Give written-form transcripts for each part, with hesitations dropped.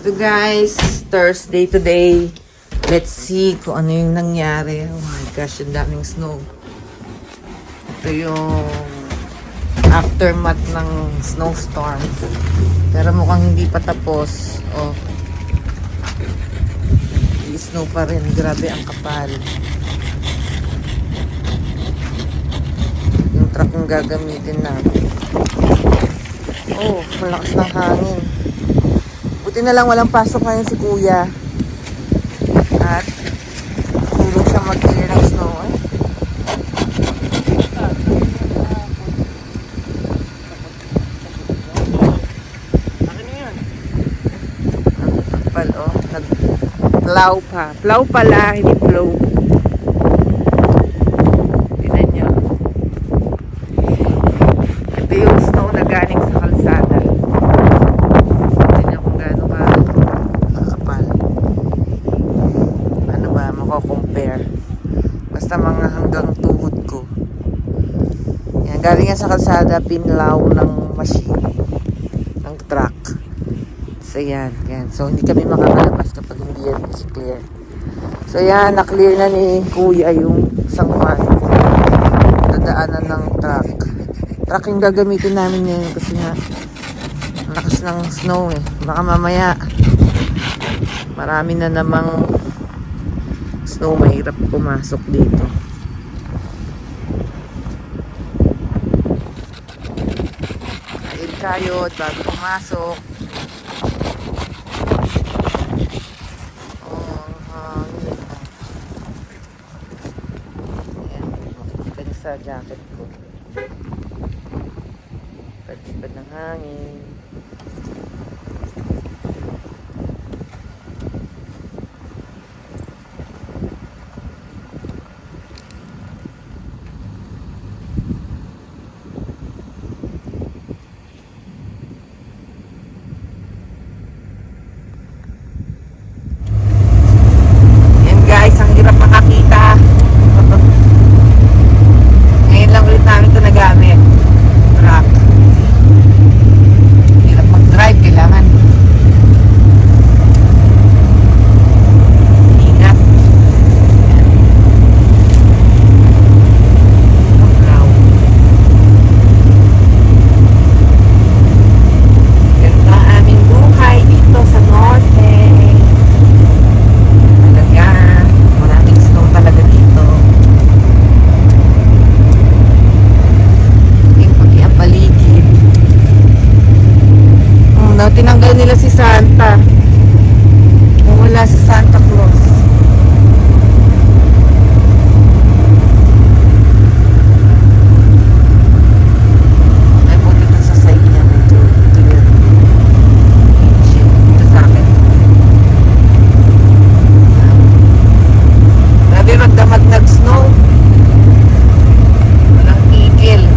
So guys, Thursday today. Let's see kung ano yung nangyari. Oh my gosh, ang daming snow. Ito yung aftermath ng snowstorm. Pero mukhang hindi pa tapos. Oh. Snow pa rin. Grabe ang kapal. Yung truck ang gagamitin natin. Oh, malakas ng hangin. Buti na lang walang pasok ngayon si Kuya. At tulog siya mag-clear ng snow. Ang kapal, oh. Nag-plow pa. Plow pala, hindi blow. Tignan nyo. Ito yung snow na galing sa kalsada. Tignan nyo kung gaano ka kakapal. Ano ba, mako-compare. Basta mga hanggang tuhod ko. Yan, galing yan sa kalsada, pinlaw ng machine. Ng truck. So yan, yan. So hindi kami makakalabas kapag hindi yan clear. So yan, na-clear na ni Kuya yung sangwan. Dadaanan ng truck. Truck yung gagamitin namin ngayon kasi nga ang lakas ng snow eh. Baka mamaya marami na namang snow, mahirap pumasok dito. Kain tayo at bago pumasok. Sa jacket ko. Patipad ng hangin. Yan guys, ang hirap makakita. Lang ulit namin ito nagamit. Truck. Hirap mag-drive. Kailangan ingat. Pag-raw. Ganito ang aming buhay dito sa norte. Talaga. Maraming snow talaga dito. Paligid. Tinanggal nila si Santa. Wala si Santa Claus. Ay, buti na sa side niya. Ito yun. Ito sa akin. Grabe magdamag nag-snow. Walang tigil.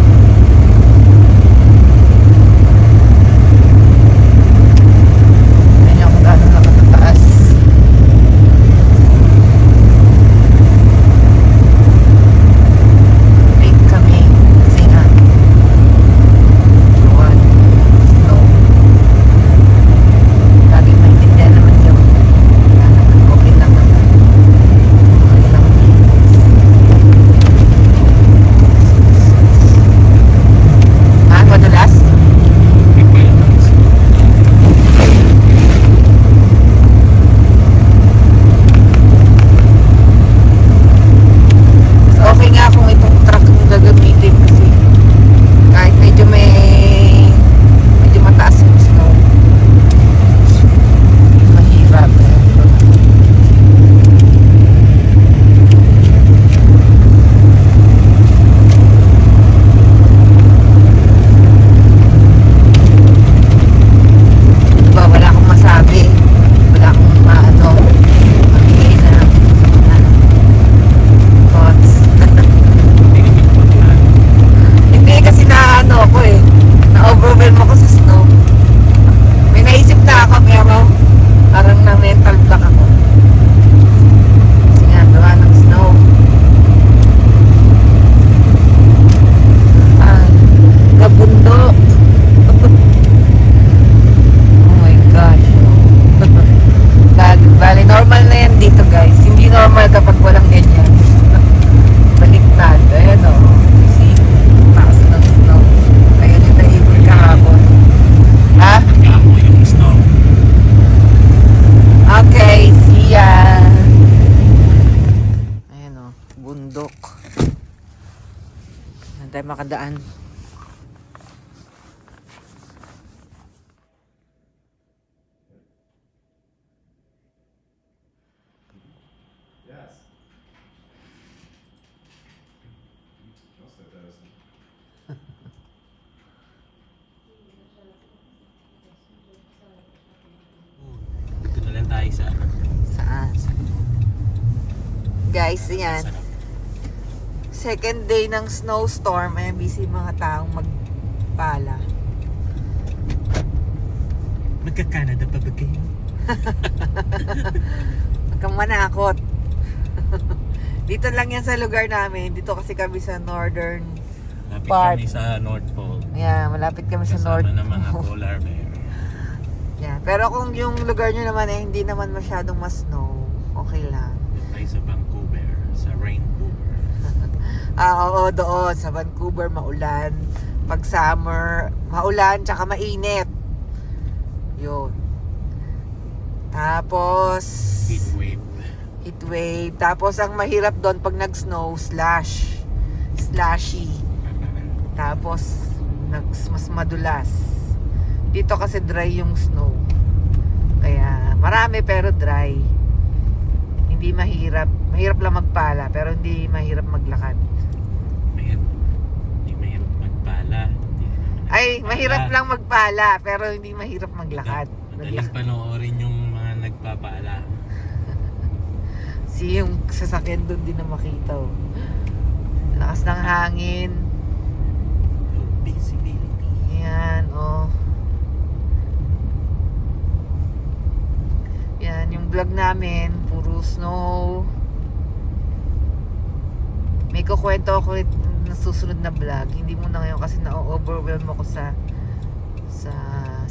makadaan. Yes. Also does. Dito na lang tayo sa ano. Saan? Guys, yan. Sarap. Second day ng snowstorm. Ay, busy mga taong magpala. Magka-Canada pa ba kayo? Huwag kang manakot. Dito lang yan sa lugar namin. Dito kasi kami sa northern Lapit part. kami sa North Pole. Yeah, malapit kami sa Kasama north. ng mga polar bear. Yeah. Pero kung yung lugar nyo naman eh, hindi naman masyadong mas snow, okay lang. Doon tayo sa Vancouver, sa Vancouver. Oo, doon sa Vancouver maulan. Pag summer, maulan tsaka mainit. Yun. Tapos Heat wave. heat wave. Tapos ang mahirap doon pag nag-snow, slushy. Tapos mas madulas. Dito kasi dry yung snow. Kaya marami pero dry. Hindi mahirap. Mahirap lang magpala pero hindi mahirap maglakad. Hindi mahirap magpala. Ay, mahirap lang magpala pero hindi mahirap maglakad. Madaling panoorin yung mga nagpapala. Yung sasakyan doon din na makita. Oh. Lakas ng hangin. Low visibility. Yan, oh. Yan, yung vlog namin, puro snow. May kukwento ako na susunod na vlog. Hindi muna ngayon kasi na-overwhelm ako sa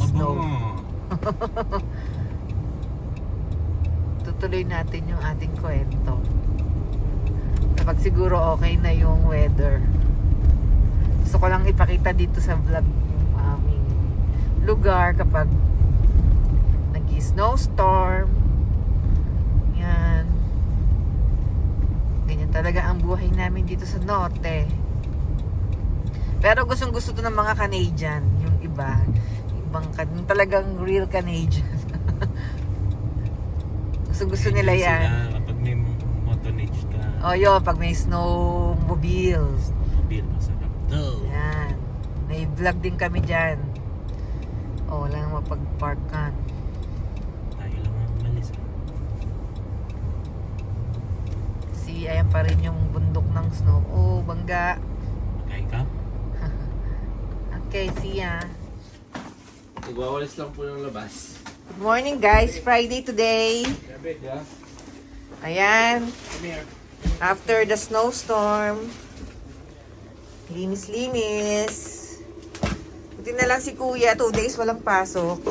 snow. Tutuloy natin yung ating kwento. Kapag siguro okay na yung weather. Gusto ko lang ipakita dito sa vlog yung aming lugar kapag nag-snowstorm. Yan. Ganyan talaga ang buhay namin dito sa norte. Pero gustong gusto to ng mga Canadian. Yung iba. Yung talagang real Canadian. Gusto nila yan. Sila, kapag may motonage ka, O yun, pag may snowmobile. snowmobile, masarap to. Yan. May vlog din kami dyan. O, wala nang mapag-parkan. Tayo lang ang umalis. Ayan pa rin yung bundok ng snow. Oh, bangga. Magkain ka? Okay, see ya. Nagwawalis lang po ng labas. Good morning guys, Friday today. Yeah. Ayan, Come here. after the snowstorm. Linis-linis. Buti na lang si Kuya, 2 days walang pasok.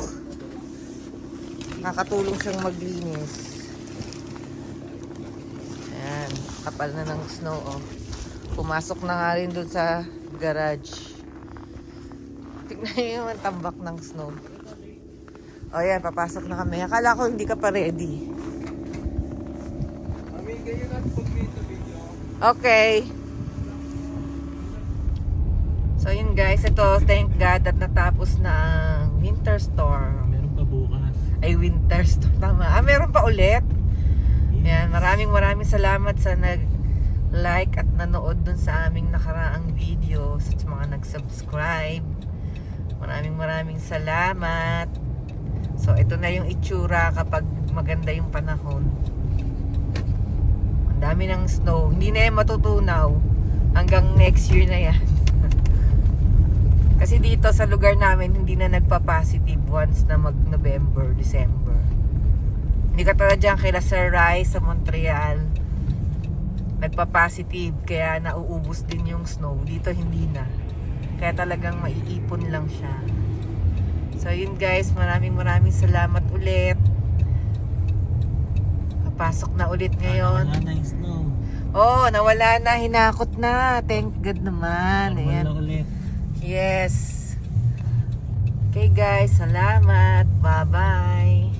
Nakatulong siyang maglinis. Ayan, kapal na ng snow oh. Pumasok na nga rin dun sa garage. Tignan niyo yung tambak ng snow. O yan, papasok na kami. Akala ko hindi ka pa ready. Mami, can you not put me in the video? Okay. So yun guys, ito thank God at natapos na ang winter storm. Meron pa bukas. Ay, winter storm. Tama. Meron pa ulit. Yan, maraming salamat sa nag-like at nanood dun sa aming nakaraang video. Sa mga nag-subscribe. Maraming salamat. So, ito na yung itsura kapag maganda yung panahon. Ang dami ng snow. Hindi na yan matutunaw. Hanggang next year na yan. Kasi dito sa lugar namin, hindi na nagpa-positive once na mag-November, December. Hindi ka talaga dyan kay Sir Rai sa Montreal. Nagpa-positive, kaya nauubos din yung snow. Dito hindi na. Kaya talagang maiipon lang siya. So yun guys, maraming salamat ulit. Papasok na ulit ngayon. Wala na yung snow. Oh, nawala na, hinakot na. Thank God naman. Normal Ayan. na ulit. Yes. Okay guys, salamat. Bye-bye.